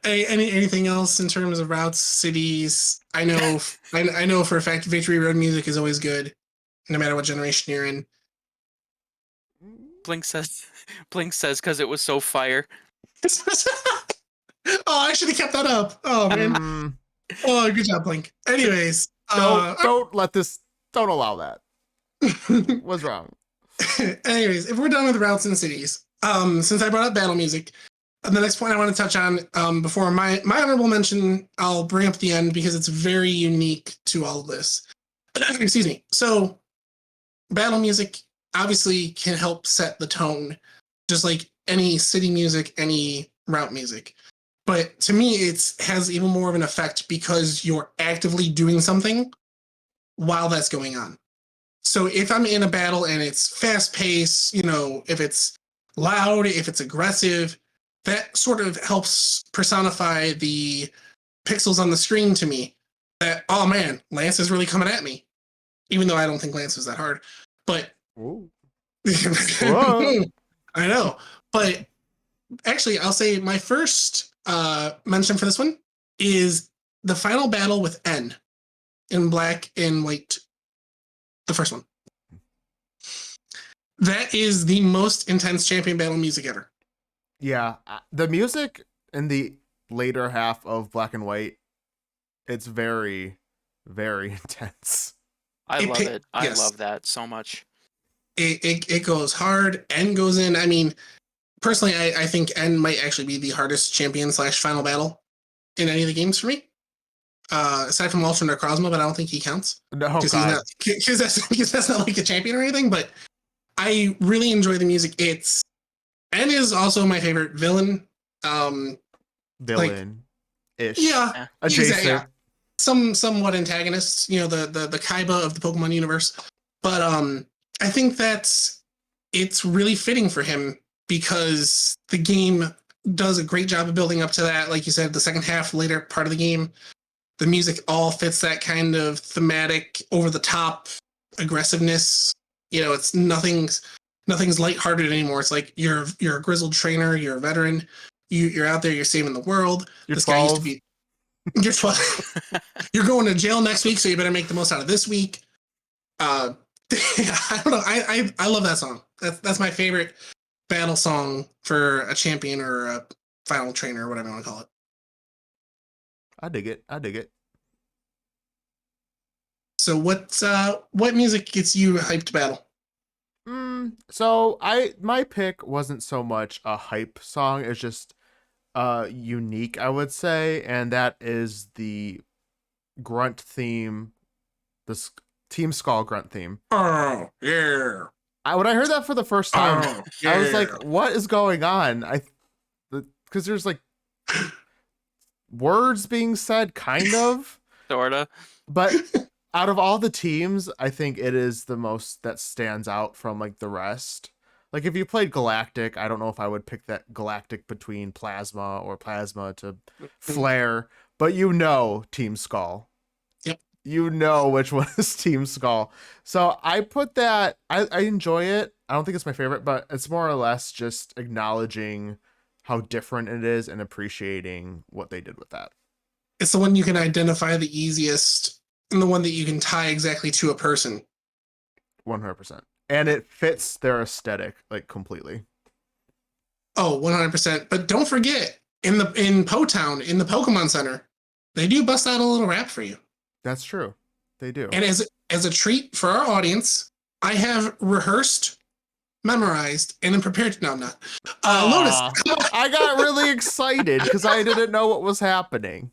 Anything else in terms of routes, cities? I know for a fact Victory Road music is always good, no matter what generation you're in. Blink says because it was so fire. Oh, I should have kept that up. Oh man. Oh, good job, Blink. Anyways, don't allow that. What's wrong? Anyways, if we're done with routes and cities, since I brought up battle music, the next point I want to touch on, before my honorable mention, I'll bring up the end because it's very unique to all of this. Excuse me. So, battle music obviously can help set the tone, just like any city music, any route music. But to me, it has even more of an effect because you're actively doing something while that's going on. So if I'm in a battle and it's fast paced, if it's loud, if it's aggressive, that sort of helps personify the pixels on the screen to me. That, oh man, Lance is really coming at me. Even though I don't think Lance is that hard. But I know. But actually, I'll say my first mention for this one is the final battle with N in Black and White. The first one. That is the most intense champion battle music ever. Yeah, the music in the later half of Black and White, it's very, very intense. I love it. I love that so much. It goes hard. N goes in. I mean, personally, I think N might actually be the hardest champion / final battle in any of the games for me. Aside from Ultra Necrozma, but I don't think he counts. No, because that's not like a champion or anything. But I really enjoy the music. N is also my favorite villain. Villain-ish. Yeah, adjacent. Yeah. Somewhat antagonists. The Kaiba of the Pokemon universe. But I think it's really fitting for him because the game does a great job of building up to that. Like you said, the second half, later part of the game, the music all fits that kind of thematic, over the top aggressiveness. It's nothing's lighthearted anymore. It's like you're a grizzled trainer, you're a veteran, you're out there, you're saving the world. You're this 12. guy used to be. You're 12. You're going to jail next week, so you better make the most out of this week. I don't know. I love that song. That's my favorite battle song for a champion or a final trainer or whatever you want to call it. I dig it. So what music gets you hyped to battle? So my pick wasn't so much a hype song, it's just unique, I would say, and that is the grunt theme, the Team Skull grunt theme. Oh yeah. When I heard that for the first time, I was like, what is going on? Because there's like words being said, kind of. Sorta. But out of all the teams, I think it is the most that stands out from like the rest. Like if you played Galactic, I don't know if I would pick that Galactic between Plasma or Plasma to Flare, but Team Skull. Yep. Which one is Team Skull. So I put that, I enjoy it. I don't think it's my favorite, but it's more or less just acknowledging how different it is and appreciating what they did with that. It's the one you can identify the easiest and the one that you can tie exactly to a person. 100%. And it fits their aesthetic like completely. Oh, 100%. But don't forget, in Po Town in the Pokemon Center, they do bust out a little rap for you. That's true. They do. And as a treat for our audience, I have rehearsed, memorized, and am prepared. No, I'm not. Lotus, I got really excited because I didn't know what was happening.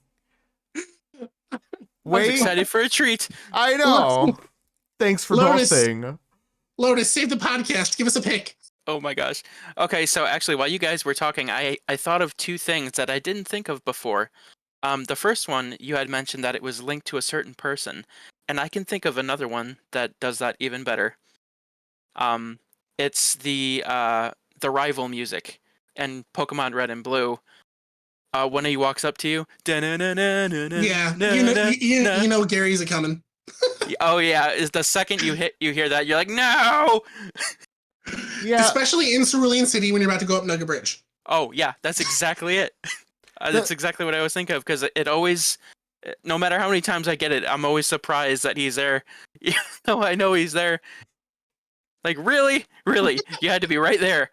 I was Wait, excited for a treat. I know. Thanks for Lotus. boasting. Lotus, save the podcast. Give us a pick. Oh my gosh. Okay, so actually, while you guys were talking, I thought of two things that I didn't think of before. The first one, you had mentioned that it was linked to a certain person, and I can think of another one that does that even better. It's the rival music in Pokemon Red and Blue. When he walks up to you, Yeah, you know Gary's a coming. Oh yeah, is the second you hear that, you're like, no. Yeah. Especially in Cerulean City when you're about to go up Nugget Bridge. Oh yeah, that's exactly it. That's exactly what I was thinking of, because it always, no matter how many times I get it, I'm always surprised that he's there. Even though I know he's there. Like, really? Really? You had to be right there.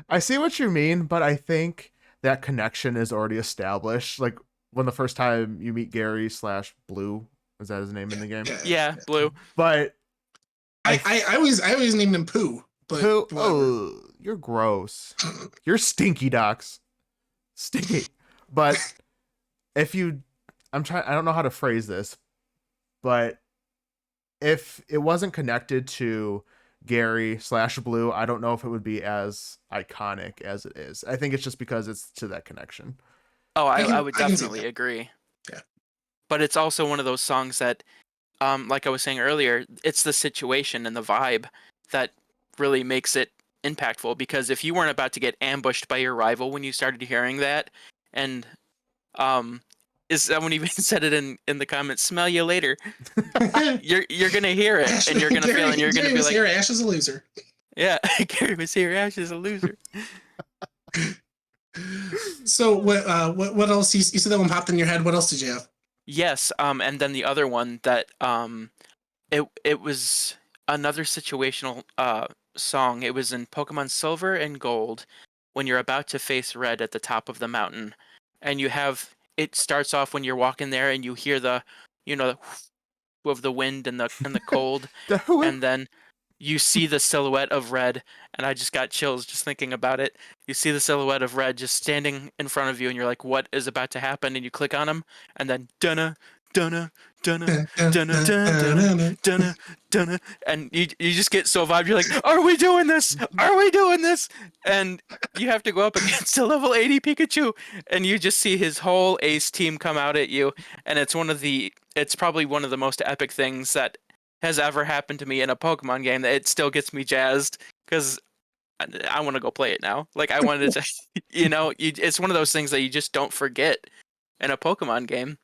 I see what you mean, but I think that connection is already established. Like when the first time you meet Gary / Blue, is that his name in the game? Yeah, Blue. But I always named him Pooh. But Pooh, oh, you're gross. You're stinky, Docs. Stinky. But if you, I don't know how to phrase this, but if it wasn't connected to Gary / Blue, I don't know if it would be as iconic as it is. I think it's just because it's to that connection. Oh, I would I can see definitely that. agree. Yeah. But it's also one of those songs that, like I was saying earlier, it's the situation and the vibe that really makes it impactful. Because if you weren't about to get ambushed by your rival when you started hearing that, and is someone even said it in the comments, smell you later. You're gonna hear it, and you're gonna feel, and you're gonna be like, here, Ash is a loser. yeah, Gary was here, Ash is a loser. So what else? You said that one popped in your head. What else did you have? Yes, and then the other one that it was another situational song. It was in Pokemon Silver and Gold when you're about to face Red at the top of the mountain, and it starts off when you're walking there, and you hear the of the wind and the cold, and then you see the silhouette of Red, and I just got chills just thinking about it. You see the silhouette of Red just standing in front of you, and you're like, what is about to happen? And you click on him, and then dunna dunna dunna dunna dunna dunna dunna, and you just get so vibed. You're like, are we doing this? Are we doing this? And you have to go up against a level 80 Pikachu, and you just see his whole ace team come out at you, and it's probably one of the most epic things that has ever happened to me in a Pokemon game, that it still gets me jazzed because I want to go play it now. Like, I wanted to, it's one of those things that you just don't forget in a Pokemon game.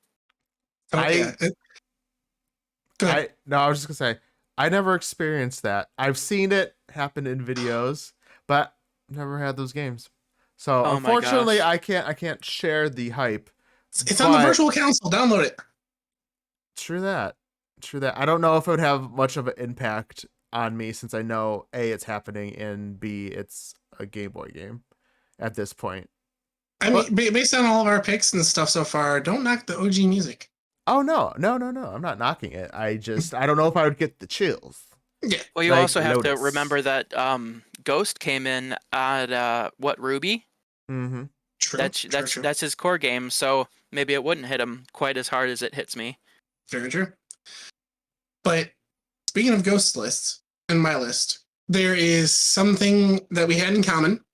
I was just gonna say, I never experienced that. I've seen it happen in videos, but never had those games. So Oh my unfortunately, gosh. I can't share the hype. It's on the virtual console. Download it. True that. I don't know if it would have much of an impact on me, since I know A, it's happening, and B, it's a Game Boy game at this point. I mean, based on all of our picks and stuff so far, don't knock the OG music. Oh no. I'm not knocking it. I don't know if I would get the chills. Yeah. Well, you Like also have to Lotus. remember that Ghost came in at Ruby? Mm-hmm. True. That's his core game, so maybe it wouldn't hit him quite as hard as it hits me. Very true. But speaking of ghost lists, in my list, there is something that we had in common,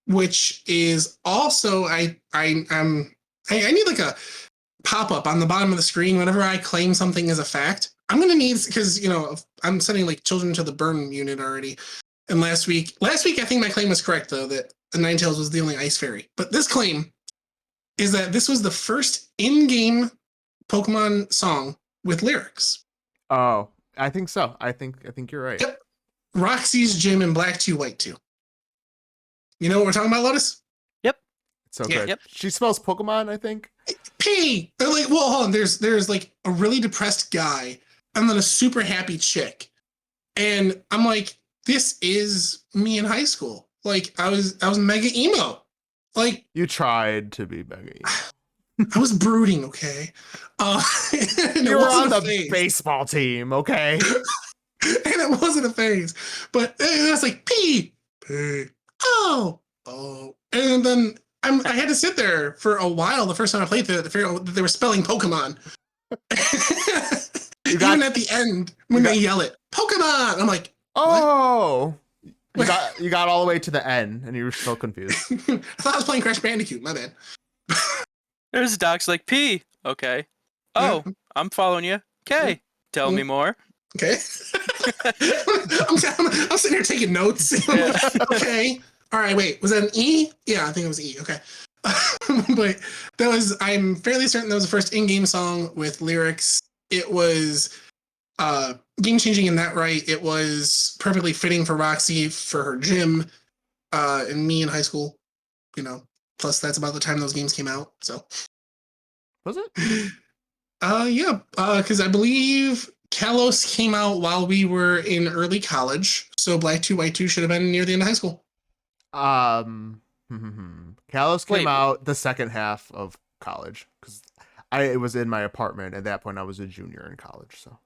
which is also I need like a pop-up on the bottom of the screen whenever I claim something as a fact. I'm gonna need, because I'm sending like children to the burn unit already. And last week I think my claim was correct, though, that the Ninetales was the only ice fairy. But this claim is that this was the first in-game Pokemon song with lyrics. Oh, I think so. I think you're right. Yep. Roxy's Gym in Black 2, White 2. You know what we're talking about, Lotus? Yep. So Yeah. good. Yep. She smells Pokemon, I think. P. They're like, well, hold on. There's like a really depressed guy and then a super happy chick, and I'm like, this is me in high school. Like I was mega emo. Like, You tried to be Becky. I was brooding, okay? And You it were wasn't on a the phase. baseball team, okay? And it wasn't a phase. But it was like, P, P, oh, oh. And then I had to sit there for a while the first time I played it to figure out that they were spelling Pokemon. You Even got at the end, when they yell it, Pokemon, I'm like, oh. what? You got all the way to the end and you were still confused. I thought I was playing Crash Bandicoot, my bad. There's Doc's like, P. Okay. Oh, I'm following you. Okay. Tell me more. Okay. I'm sitting here taking notes. I'm like, okay. All right, wait. Was that an E? Yeah, I think it was E. Okay. But I'm fairly certain that was the first in-game song with lyrics. It was game-changing in that right. It was perfectly fitting for Roxy for her gym and me in high school. Plus that's about the time those games came out. So Was it? Yeah, because I believe Kalos came out while we were in early college, so Black 2 White 2 should have been near the end of high school. Kalos came Wait. out the second half of college because it was in my apartment at that point. I was a junior in college, so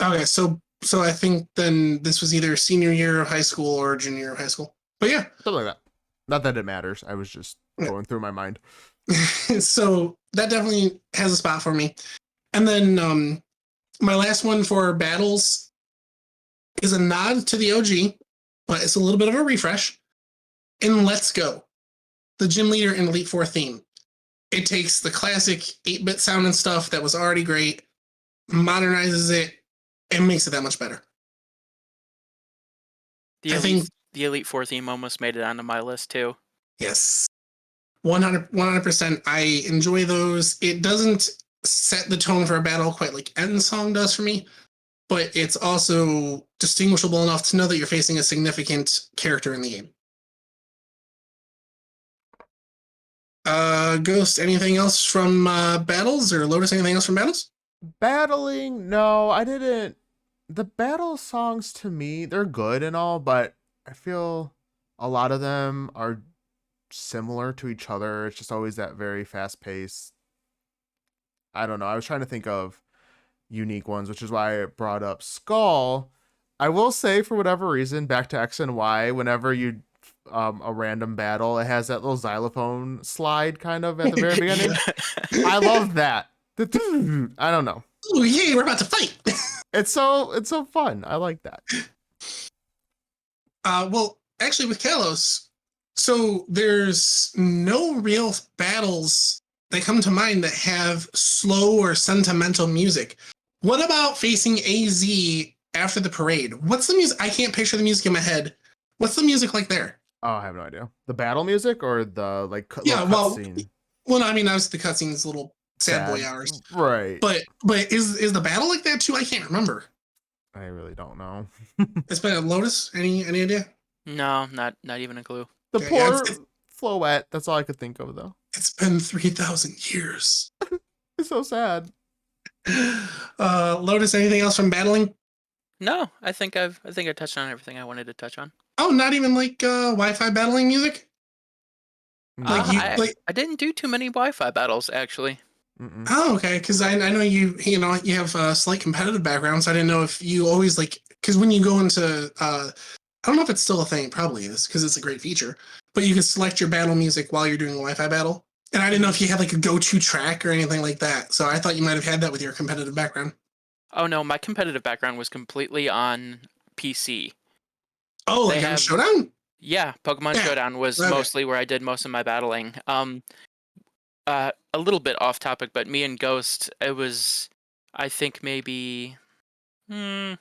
Okay, so I think then this was either senior year of high school or junior year of high school. But yeah, something like that. Not that it matters. I was just going through my mind. so that definitely has a spot for me. And then my last one for battles is a nod to the OG, but it's a little bit of a refresh. In Let's Go, the Gym Leader and Elite Four theme. It takes the classic 8-bit sound and stuff that was already great, modernizes it, and makes it that much better. The Elite Four theme almost made it onto my list too. Yes. 100%. I enjoy those. It doesn't set the tone for a battle quite like End Song does for me, but it's also distinguishable enough to know that you're facing a significant character in the game. Ghost, anything else from battles, or Lotus, anything else from battles? Battling? No, I didn't. The battle songs to me, they're good and all, but I feel a lot of them are similar to each other. It's just always that very fast pace. I don't know. I was trying to think of unique ones, which is why I brought up Skull. I will say, for whatever reason, back to X and Y, whenever you a random battle, it has that little xylophone slide kind of at the very beginning. I love that. I don't know. Oh yeah, we're about to fight. It's so fun. I like that. Well, actually, with Kalos, so there's no real battles that come to mind that have slow or sentimental music. What about facing AZ after the parade? What's the music? I can't picture the music in my head. What's the music like there? Oh, I have no idea. The battle music or the cutscene? Well, no, I mean, obviously the cutscene's a little sad boy hours, right? But is the battle like that too? I can't remember. I really don't know. It's been a Lotus. Any idea? No, not even a clue. The poor Floette. That's all I could think of, though. It's been 3,000 years. It's so sad. Lotus, anything else from battling? No, I think I touched on everything I wanted to touch on. Oh, not even like Wi-Fi battling music? I didn't do too many Wi-Fi battles, actually. Mm-mm. Oh, okay. Because I know you have a slight competitive background, so I didn't know if you always because when you go into I don't know if it's still a thing. It probably is because it's a great feature. But you can select your battle music while you're doing a Wi-Fi battle, and I didn't know if you had like a go-to track or anything like that. So I thought you might have had that with your competitive background. Oh no, my competitive background was completely on PC. Oh, like on Showdown? Yeah, Pokemon Showdown was mostly where I did most of my battling. A little bit off topic, but me and Ghost, it was, I think maybe 6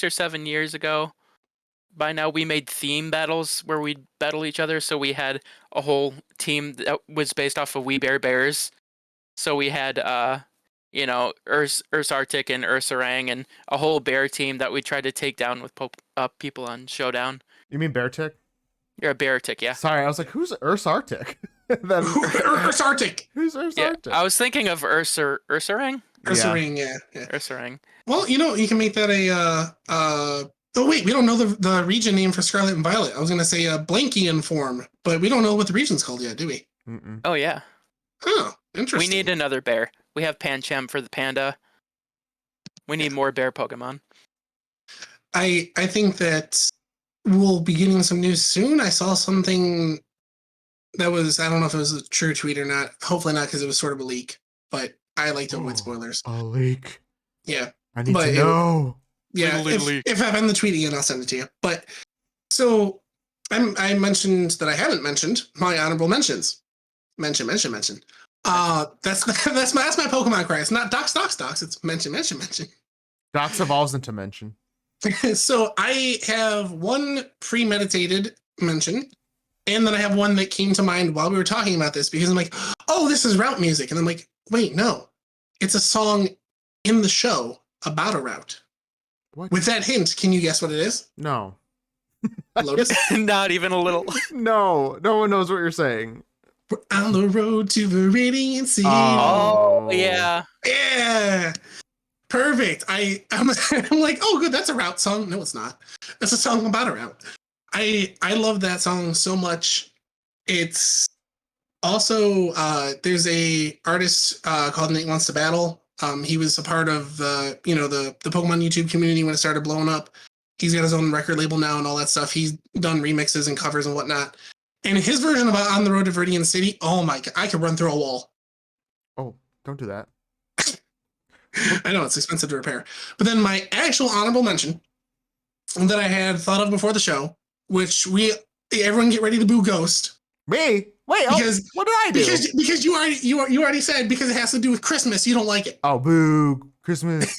or 7 years ago. By now, we made theme battles where we'd battle each other. So we had a whole team that was based off of We Bear Bears. So we had, Ursartic and Ursaring and a whole bear team that we tried to take down with people on Showdown. You mean Beartic? You're a Beartic, yeah. Sorry, I was like, who's Ursartic? Ursartic. Who's Ursartic? Yeah, I was thinking of Ursaring. Ursaring, yeah. Ursaring. Well, you can make that a Oh wait, we don't know the region name for Scarlet and Violet. I was gonna say Blankian form, but we don't know what the region's called yet, do we? Mm-mm. Oh yeah. Oh, interesting. We need another bear. We have Pancham for the panda. We need more bear Pokemon. I think that we'll be getting some news soon. I saw something that was, I don't know if it was a true tweet or not. Hopefully not, because it was sort of a leak. But I like to avoid spoilers. A leak. Yeah. I need to know. Yeah. If I find the tweet again, I'll send it to you. But so I mentioned that I haven't mentioned my honorable mentions. Mention. That's my Pokemon cry. It's not docs. It's mention. Docs evolves into mention. So I have one premeditated mention, and then I have one that came to mind while we were talking about this, because I'm like, oh, this is route music. And I'm like, wait, no. It's a song in the show about a route. What? With that hint, can you guess what it is? No. Lotus? Not even a little. No one knows what you're saying. We're on the road to Viridian City. Oh yeah. Yeah. Perfect. I'm like, oh, good. That's a route song. No, it's not. That's a song about a route. I love that song so much. It's also there's a artist called Nate Wants to Battle. He was a part of the Pokemon YouTube community when it started blowing up. He's got his own record label now and all that stuff. He's done remixes and covers and whatnot. And his version of On the Road to Viridian City, oh my god, I could run through a wall. Oh, don't do that. I know it's expensive to repair. But then my actual honorable mention that I had thought of before the show, which everyone get ready to boo Ghost. Me? Wait, because, what did I do? Because you already said because it has to do with Christmas, you don't like it. Oh, boo, Christmas.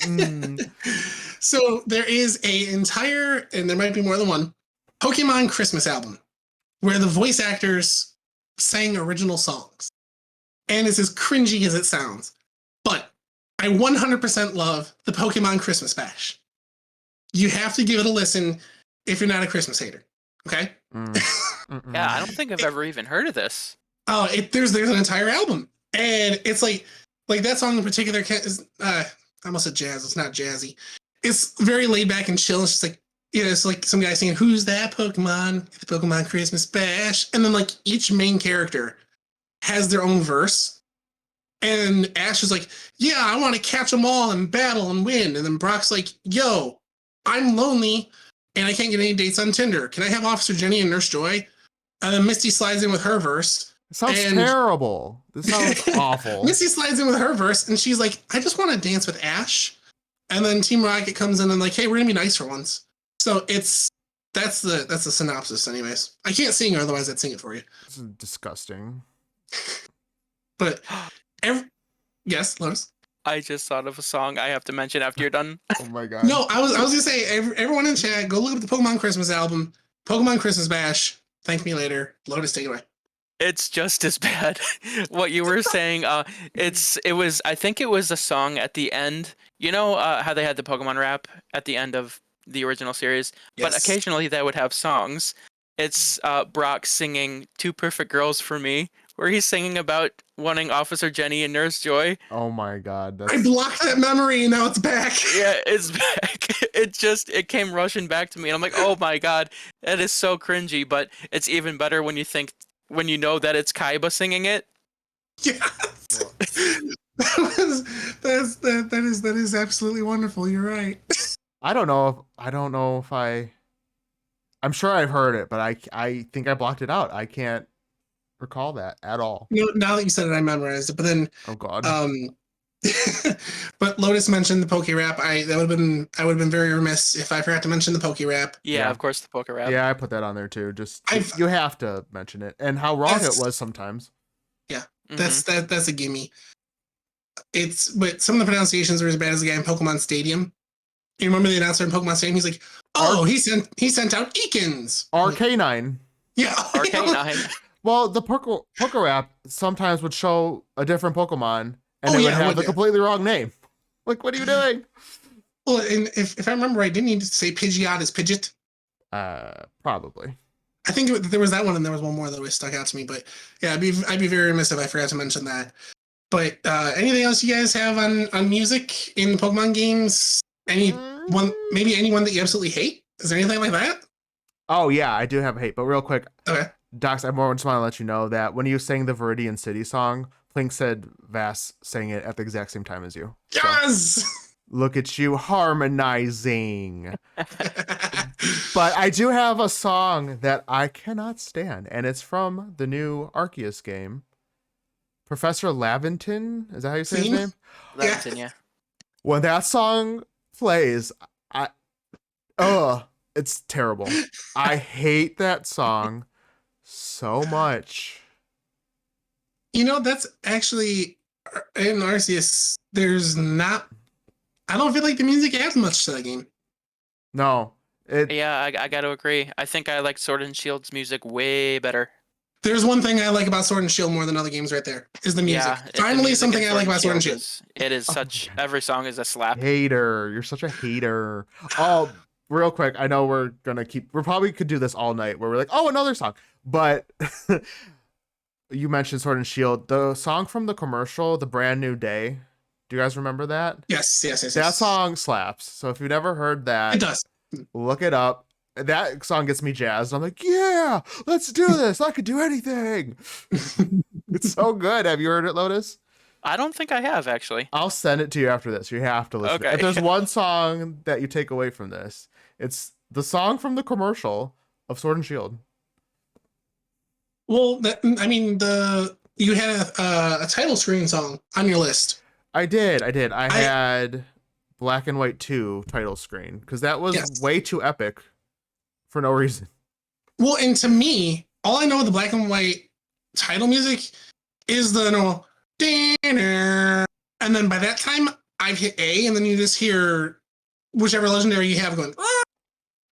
So there is a entire, and there might be more than one, Pokemon Christmas album where the voice actors sang original songs. And it's as cringy as it sounds. But I 100% love the Pokemon Christmas Bash. You have to give it a listen if you're not a Christmas hater. Okay? Yeah, I don't think I've ever even heard of this. Oh, there's an entire album. And it's like that song in particular is, I almost said jazz. It's not jazzy. It's very laid back and chill. It's just like, it's like some guy saying, who's that Pokemon? The Pokemon Christmas Bash. And then like each main character has their own verse. And Ash is like, yeah, I want to catch them all and battle and win. And then Brock's like, yo, I'm lonely and I can't get any dates on Tinder. Can I have Officer Jenny and Nurse Joy? And then Misty slides in with her verse. It sounds terrible. This sounds awful. Misty slides in with her verse and she's like, I just want to dance with Ash. And then Team Rocket comes in and like, hey, we're gonna be nice for once. So that's the synopsis anyways. I can't sing, or otherwise I'd sing it for you. This is disgusting. But yes, Lotus. I just thought of a song I have to mention after you're done. Oh my god. No, I was gonna say everyone in chat, go look up the Pokemon Christmas album, Pokemon Christmas Bash. Thank me later. Lotus, take it away. It's just as bad. What you were saying, I think it was a song at the end. You know how they had the Pokemon rap at the end of the original series? Yes. But occasionally they would have songs. It's Brock singing Two Perfect Girls for Me, where he's singing about wanting Officer Jenny and Nurse Joy. Oh my god. I blocked that memory and now it's back. Yeah, it's back. It came rushing back to me and I'm like, oh my god, that is so cringy, but it's even better when you know that it's Kaiba singing it. Yes. That is absolutely wonderful. You're right. I don't know if I'm sure I've heard it, but I think I blocked it out. I can't recall that at all. Now that you said it, I memorized it. But then, oh god. But Lotus mentioned the Poke Rap. I would have been very remiss if I forgot to mention the Poke Rap. Yeah, of course the Poke Rap. Yeah, I put that on there too. You have to mention it and how wrong it was sometimes. Yeah, that's a gimme. But some of the pronunciations are as bad as the guy in Pokemon Stadium. You remember the announcer in Pokemon Stadium? He's like, "Oh, he sent out Eakins." Arcanine. Yeah, Arcanine. Well, the Poke Rap sometimes would show a different Pokemon, and it would have a completely wrong name. Like, what are you doing? Well, and if I remember right, didn't he say Pidgeot is Pidgeot? Probably. I think there was that one, and there was one more that always stuck out to me. But yeah, I'd be very remiss if I forgot to mention that. But anything else you guys have on music in Pokemon games? Maybe anyone that you absolutely hate? Is there anything like that? Oh yeah, I do have a hate, but real quick, Okay. Docs, I more just want to let you know that when you sang the Viridian City song, Plink said Vass sang it at the exact same time as you. So Yes. look at you harmonizing. But I do have a song that I cannot stand, and it's from the new Arceus game. Professor Laventon, is that how you say his Scene? name? Yeah. Levinson, yeah. When that song plays, I it's terrible. I hate that song so much. That's actually in Arceus. There's not. I don't feel like the music adds much to that game. No, it Yeah, I got to agree. I think I like Sword and Shield's music way better. There's one thing I like about Sword and Shield more than other games right there, is the music. Yeah, the Finally, music in something I like about Sword and Shield. it is oh my such, God. every song is a slap. Hater. You're such a hater. Oh, real quick, I know we're probably could do this all night where we're like, oh, another song. But you mentioned Sword and Shield. The song from the commercial, The Brand New Day. Do you guys remember that? Yes. That song slaps. So if you've never heard It that, does. look it up. That song gets me jazzed. I'm like, yeah, let's do this. I could do anything. It's so good. Have you heard it, Lotus? I don't think I have, actually. I'll send it to you after this. You have to listen. Okay. If there's one song that you take away from this, it's the song from the commercial of Sword and Shield. Well, you had a title screen song on your list. I did. I had Black and White 2 title screen because that was Yes. way too epic for no reason. Well, and to me, all I know of the Black and White title music is the normal, and then by that time I've hit A, and then you just hear whichever legendary you have going. Ah!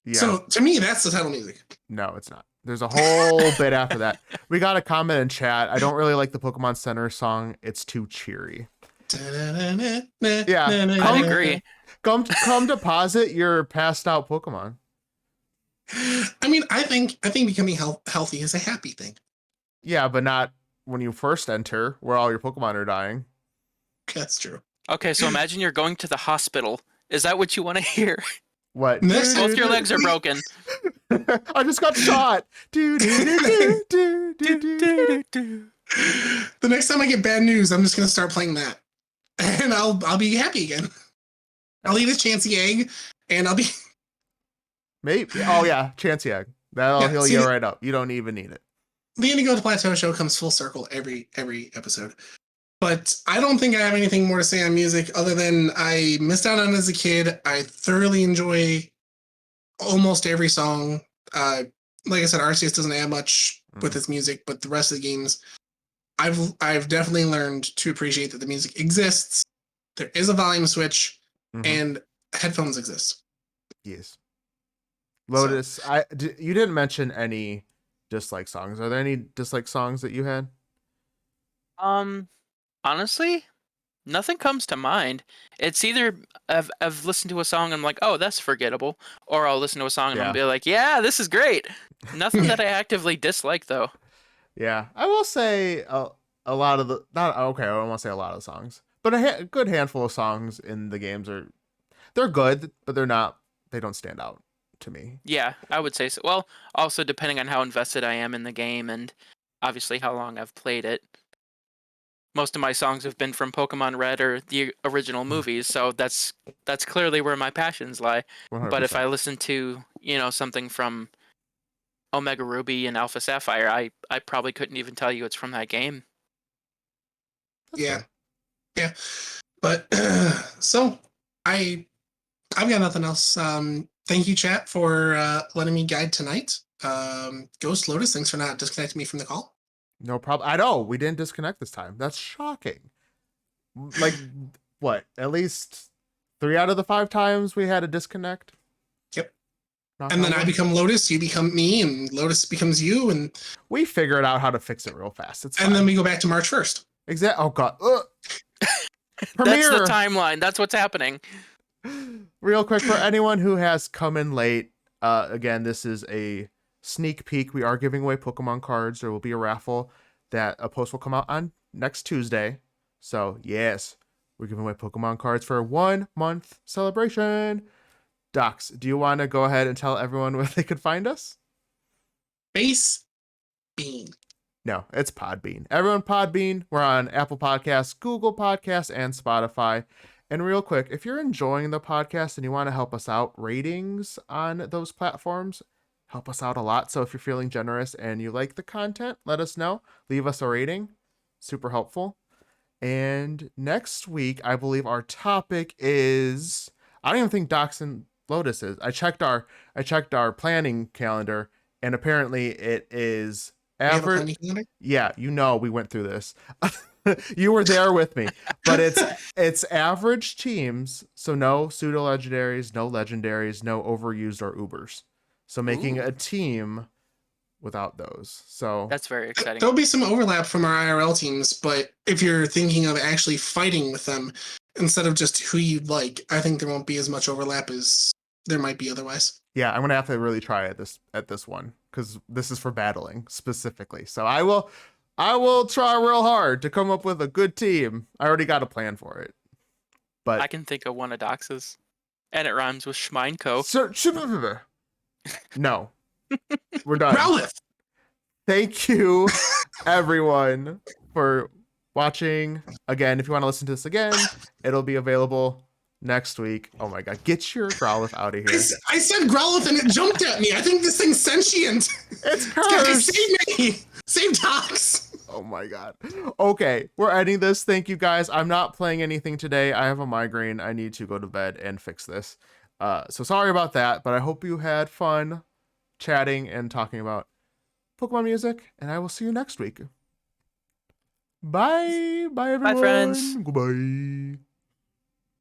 Yeah. So to me, that's the title music. No, it's not. There's a whole bit after that. We got a comment in chat. I don't really like the Pokemon Center song. It's too cheery. Yeah. I agree. Come deposit your passed out Pokemon. I think becoming healthy is a happy thing. Yeah, but not when you first enter where all your Pokemon are dying. That's true. Okay, so imagine you're going to the hospital. Is that what you want to hear? What? Both your legs are broken. I just got shot. The next time I get bad news, I'm just gonna start playing that, and I'll be happy again. I'll eat a Chansey egg, and I'll be. Maybe. Oh yeah, Chansey Egg. That'll Yeah, heal see, you right up. You don't even need it. The Indigo Plateau Show comes full circle every episode. But I don't think I have anything more to say on music other than I missed out on it as a kid. I thoroughly enjoy almost every song. Like I said, Arceus doesn't add much with its music, but the rest of the games, I've definitely learned to appreciate that the music exists. There is a volume switch, and headphones exist. Yes. Lotus, you didn't mention any dislike songs. Are there any dislike songs that you had? Honestly, nothing comes to mind. It's either I've listened to a song and I'm like, oh, that's forgettable, or I'll listen to a song and I'll be like, yeah, this is great. Nothing that I actively dislike though. Yeah, I will say a lot of the not okay. I don't want to say a lot of the songs, but a good handful of songs in the games they're good, but they don't stand out to me. Yeah, I would say so. Well, also depending on how invested I am in the game and obviously how long I've played it. Most of my songs have been from Pokemon Red or the original movies, so that's clearly where my passions lie. 100%. But if I listen to, something from Omega Ruby and Alpha Sapphire, I probably couldn't even tell you it's from that game. Yeah. But so I've got nothing else. Thank you, chat, for letting me guide tonight. Ghost Lotus, thanks for not disconnecting me from the call. No problem. I know we didn't disconnect this time. That's shocking. Like what? At least 3 out of the 5 times we had a disconnect. Yep. And then I become Lotus, you become me, and Lotus becomes you, and we figured out how to fix it real fast. It's fine. And then we go back to March 1st. Exactly. Oh god. That's the timeline. That's what's happening. Real quick, for anyone who has come in late, again, this is a sneak peek. We are giving away Pokemon cards. There will be a raffle that a post will come out on next Tuesday. So yes, we're giving away Pokemon cards for a 1 month celebration. Docs, do you want to go ahead and tell everyone where they could find us? Base Bean. No, it's Podbean. Everyone, Podbean. We're on Apple Podcasts, Google Podcasts, and Spotify. And real quick, if you're enjoying the podcast and you want to help us out, ratings on those platforms help us out a lot. So if you're feeling generous and you like the content, let us know. Leave us a rating. Super helpful. And next week, I believe our topic is, I don't even think Docs and Lotus is. I checked our planning calendar, and apparently it is We have a average. planning calendar? Yeah, we went through this. You were there with me, but it's average teams, so no pseudo legendaries, no legendaries, no overused or ubers. So making a team without those. So That's very exciting. There'll be some overlap from our IRL teams, but if you're thinking of actually fighting with them instead of just who you like, I think there won't be as much overlap as there might be otherwise. yeah, I'm gonna have to really try at this one because this is for battling specifically. So I will try real hard to come up with a good team. I already got a plan for it. But I can think of one of Dox's, and it rhymes with Schmeinko. No, we're done. Growlithe! Thank you, everyone, for watching. Again, if you want to listen to this again, it'll be available next week. Oh my god, get your Growlithe out of here. I said Growlithe and it jumped at me. I think this thing's sentient. It's Guys, cursed. save me! Save Dox! Oh my god. Okay, we're ending this. Thank you guys. I'm not playing anything today. I have a migraine. I need to go to bed and fix this. So sorry about that, but I hope you had fun chatting and talking about Pokemon music, and I will see you next week. Bye. Bye, everyone. Bye, friends. Goodbye.